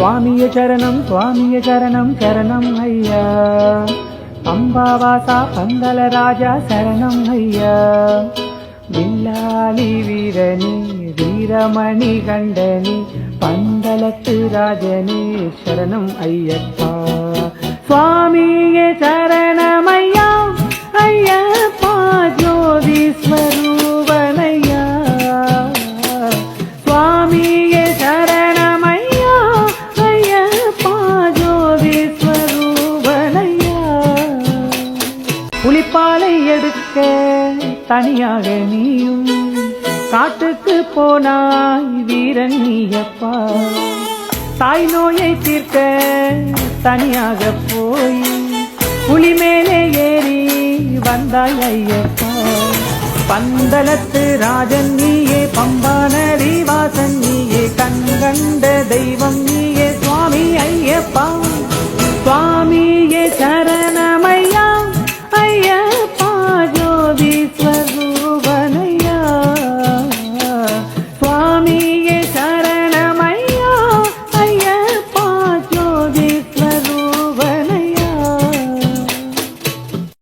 சுவாமிய சரணம் சரணம் ஐயா. பம்பாவாசா பந்தல ராஜா சரணம் ஐயா. வில்லாளி வீரனே வீரமணி கண்டனே பந்தலத்து ராஜனே சரணம் ஐயப்பா. சுவாமியே சரணமையா ஐயப்பா ஜோதி ஸ்வரூபனையா. சுவாமியே சரணமையா ஐயப்பா ஜோதி ஸ்வரூபனையா. புலிப்பாலை எடுக்க தனியாக நீயும் காட்டுக்கு போனாய் வீரன் நீயப்பா. தாய் நோயை தீர்க்க தனியாக போய் புலி மேலே ஏறி வந்தாய் ஐயப்பா. பந்தலத்து ராஜன் நீயே